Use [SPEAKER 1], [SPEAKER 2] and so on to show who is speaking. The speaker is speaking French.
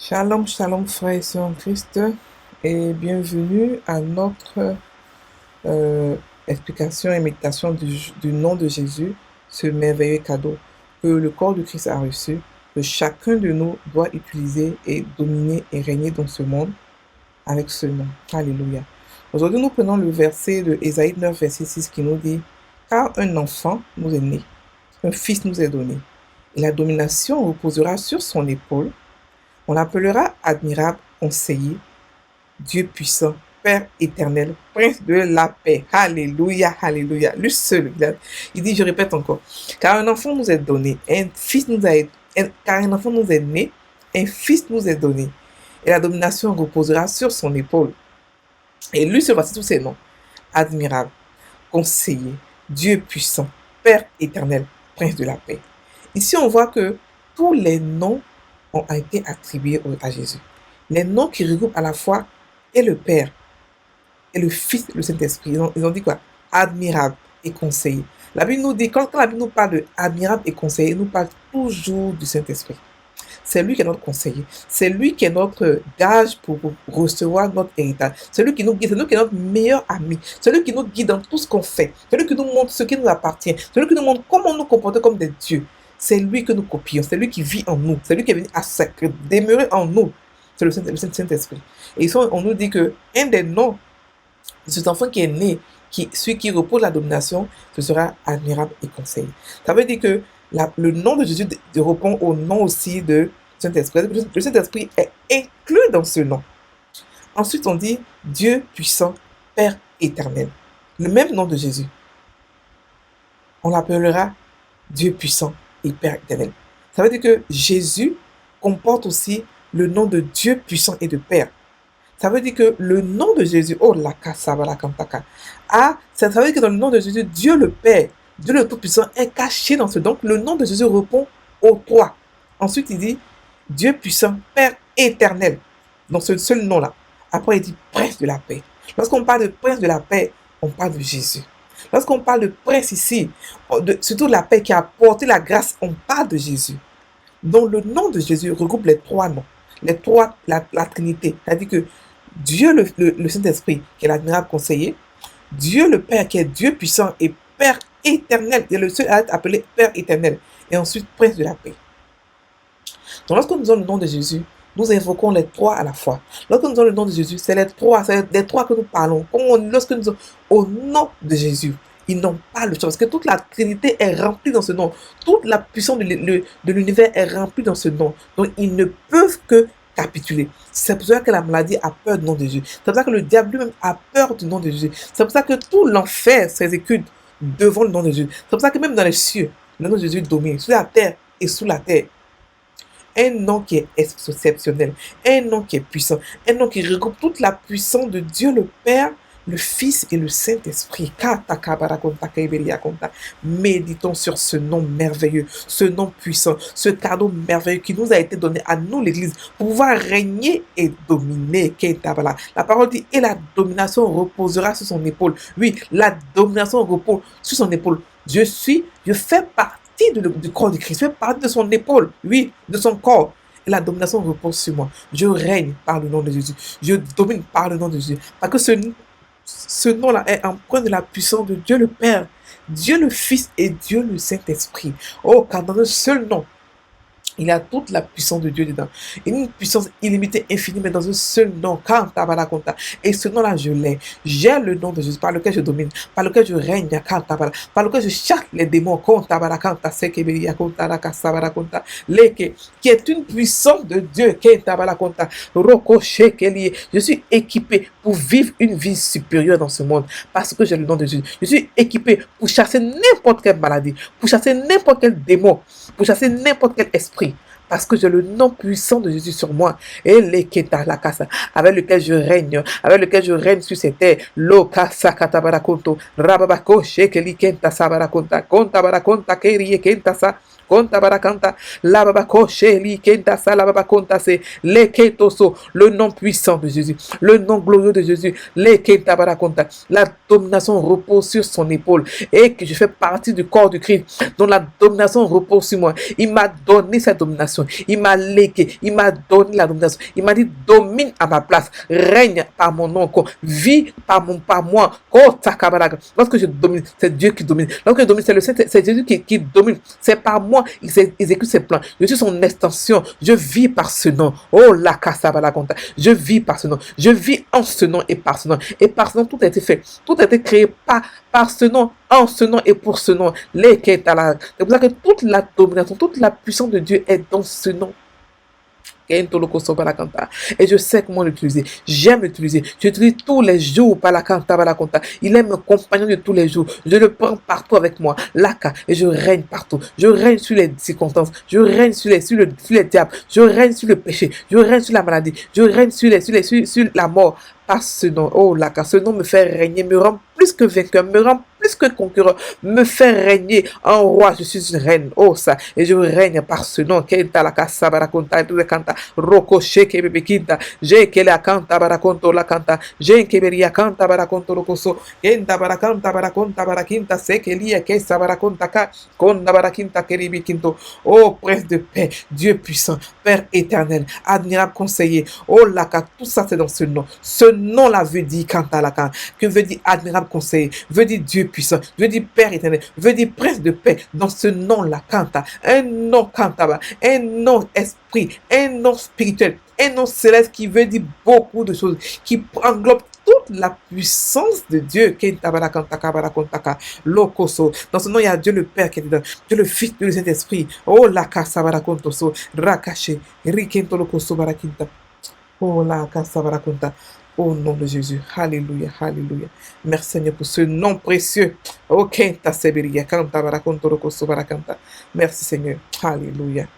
[SPEAKER 1] Shalom, shalom, frères et sœurs en Christ, et bienvenue à notre explication et méditation du nom de Jésus, ce merveilleux cadeau que le corps de Christ a reçu, que chacun de nous doit utiliser et dominer et régner dans ce monde avec ce nom. Alléluia. Aujourd'hui, nous prenons le verset de Ésaïe 9, verset 6 qui nous dit « Car un enfant nous est né, un fils nous est donné, et la domination reposera sur son épaule. On l'appellera admirable, conseiller, Dieu puissant, Père éternel, Prince de la paix. Alléluia, alléluia. Lui seul, il dit, je répète encore, car un enfant nous est donné, car un enfant nous est né, un fils nous est donné, et la domination reposera sur son épaule. Et lui seul, voici tous ses noms, admirable, conseiller, Dieu puissant, Père éternel, Prince de la paix. Ici, on voit que tous les noms ont été attribués à Jésus. Les noms qui regroupent à la fois et le Père, et le Fils, et le Saint-Esprit. Ils ont dit quoi? Admirable et conseiller. La Bible nous dit, quand la Bible nous parle de admirable et conseiller, elle nous parle toujours du Saint-Esprit. C'est lui qui est notre conseiller. C'est lui qui est notre gage pour recevoir notre héritage. C'est lui qui nous guide. C'est lui qui est notre meilleur ami. C'est lui qui nous guide dans tout ce qu'on fait. C'est lui qui nous montre ce qui nous appartient. C'est lui qui nous montre comment nous comporter comme des dieux. C'est lui que nous copions. C'est lui qui vit en nous. C'est lui qui est venu à demeurer en nous. C'est le Saint-Esprit. Et ici, on nous dit que un des noms de cet enfant qui est né, celui qui repose la domination, ce sera admirable et conseiller. Ça veut dire que le nom de Jésus répond au nom aussi de Saint-Esprit. Le Saint-Esprit est inclus dans ce nom. Ensuite, on dit Dieu puissant, Père éternel. Le même nom de Jésus. On l'appellera Dieu puissant et Père éternel. Ça veut dire que Jésus comporte aussi le nom de Dieu puissant et de Père. Ça veut dire que le nom de Jésus, oh la kasabala kantaka, ça veut dire que dans le nom de Jésus, Dieu le Père, Dieu le Tout-Puissant est caché dans ce. Donc le nom de Jésus répond au toi. Ensuite, il dit Dieu puissant, Père éternel, dans ce seul nom-là. Après, il dit Prince de la paix. Lorsqu'on parle de Prince de la paix, on parle de Jésus. Lorsqu'on parle de Prince ici, surtout la paix qui a apporté la grâce, on parle de Jésus. Donc le nom de Jésus regroupe les trois noms, les trois, la Trinité. C'est-à-dire que Dieu le Saint-Esprit, qui est l'admirable conseiller, Dieu le Père, qui est Dieu puissant et Père éternel, qui est le seul à être appelé Père éternel, et ensuite Prince de la paix. Donc lorsque nous avons le nom de Jésus, nous invoquons les trois à la fois. Lorsque nous avons le nom de Jésus, c'est les trois que nous parlons. Lorsque nous sommes au nom de Jésus, ils n'ont pas le choix, parce que toute la Trinité est remplie dans ce nom. Toute la puissance de l'univers est remplie dans ce nom. Donc ils ne peuvent que capituler. C'est pour ça que la maladie a peur du nom de Jésus. C'est pour ça que le diable lui-même a peur du nom de Jésus. C'est pour ça que tout l'enfer s'exécute devant le nom de Jésus. C'est pour ça que même dans les cieux, le nom de Jésus domine, sur la terre et sous la terre. Un nom qui est exceptionnel, un nom qui est puissant, un nom qui regroupe toute la puissance de Dieu le Père, le Fils et le Saint-Esprit. Méditons sur ce nom merveilleux, ce nom puissant, ce cadeau merveilleux qui nous a été donné à nous, l'Église, pour pouvoir régner et dominer. La parole dit, et la domination reposera sur son épaule. Oui, la domination repose sur son épaule. Je fais partie du corps de Christ, je fais partie de son épaule, oui, de son corps. Et la domination repose sur moi. Je règne par le nom de Jésus. Je domine par le nom de Jésus. Parce que ce nom-là est empreint de la puissance de Dieu le Père, Dieu le Fils et Dieu le Saint-Esprit. Oh, car dans un seul nom, il y a toute la puissance de Dieu dedans. Une puissance illimitée, infinie, mais dans un seul nom. Et ce nom-là, je l'ai. J'ai le nom de Jésus par lequel je domine, par lequel je règne, par lequel je chasse les démons, qui est une puissance de Dieu. Je suis équipé pour vivre une vie supérieure dans ce monde parce que j'ai le nom de Jésus. Je suis équipé pour chasser n'importe quelle maladie, pour chasser n'importe quel démon, pour chasser n'importe quel esprit. Parce que j'ai le nom puissant de Jésus sur moi. Et les keta la casa, avec lequel je règne sur cette terre. Lo casa katabarakonto, rababako shekeli kenta sabarakonta, konta barakonta kerie kenta sa, konta barakanta, la baba koche li kenta sa la baba konta se le ketoso, le nom puissant de Jésus, le nom glorieux de Jésus, le kenta barakonta, la domination repose sur son épaule et que je fais partie du corps du Christ dont la domination repose sur moi. Il m'a donné cette domination, il m'a légué, il m'a donné la domination, il m'a dit domine à ma place, règne par mon nom, vis par moi. Lorsque je domine, c'est Dieu qui domine. Lorsque je domine, c'est Jésus qui domine. C'est par moi, il exécute ses plans. Je suis son extension. Je vis par ce nom. Oh, la Kasabalakonta. Je vis par ce nom. Je vis en ce nom et par ce nom. Et par ce nom, tout a été fait. Tout a été créé par ce nom, en ce nom et pour ce nom. C'est pour ça que toute la domination, toute la puissance de Dieu est dans ce nom. Et je sais comment l'utiliser. J'aime l'utiliser. J'utilise tous les jours par la canta. Il est mon compagnon de tous les jours. Je le prends partout avec moi. Laka. Et je règne partout. Je règne sur les circonstances. Je règne sur les diables. Je règne sur le péché. Je règne sur la maladie. Je règne sur la mort. Par ce nom. Oh Laka. Ce nom me fait régner. Me rend plus que vainqueur. Me rend plus que concurrent. Me fait régner en roi. Je suis une reine. Oh ça. Et je règne par ce nom. Kenta la casa barakonta. Kanta. Roko sheke bebe kinta. Je ke la kanta barakonto la kanta. Je ke beria kanta barakonto lokoso. Kenta barakanta barakonta barakinta. Seke lia kesa barakonta ka. Konda barakinta keribi kinto. Oh prince de paix. Dieu puissant. Père éternel. Admirable conseiller. Oh Laka. Tout ça c'est dans ce nom. Ce nom-là veut dire kanta la kanta. Que veut dire admirable conseiller. Veut dire Dieu puissant. Veut dire Père éternel. Veut dire prince de paix. Dans ce nom-là kanta. Un nom kanta. Un nom esprit. Un nom spirituel, un nom céleste qui veut dire beaucoup de choses, qui englobe toute la puissance de Dieu. Dans ce nom, il y a Dieu le Père qui est dedans, Dieu le Fils, Dieu le Saint-Esprit. Oh, la casa barakontoso, rakache, rikento lokoso barakinta. Oh, la casa barakonta. Au nom de Jésus. Alléluia, alléluia. Merci Seigneur pour ce nom précieux. Oh, kenta seberia, kanta barakonto lokoso barakanta. Merci Seigneur. Alléluia.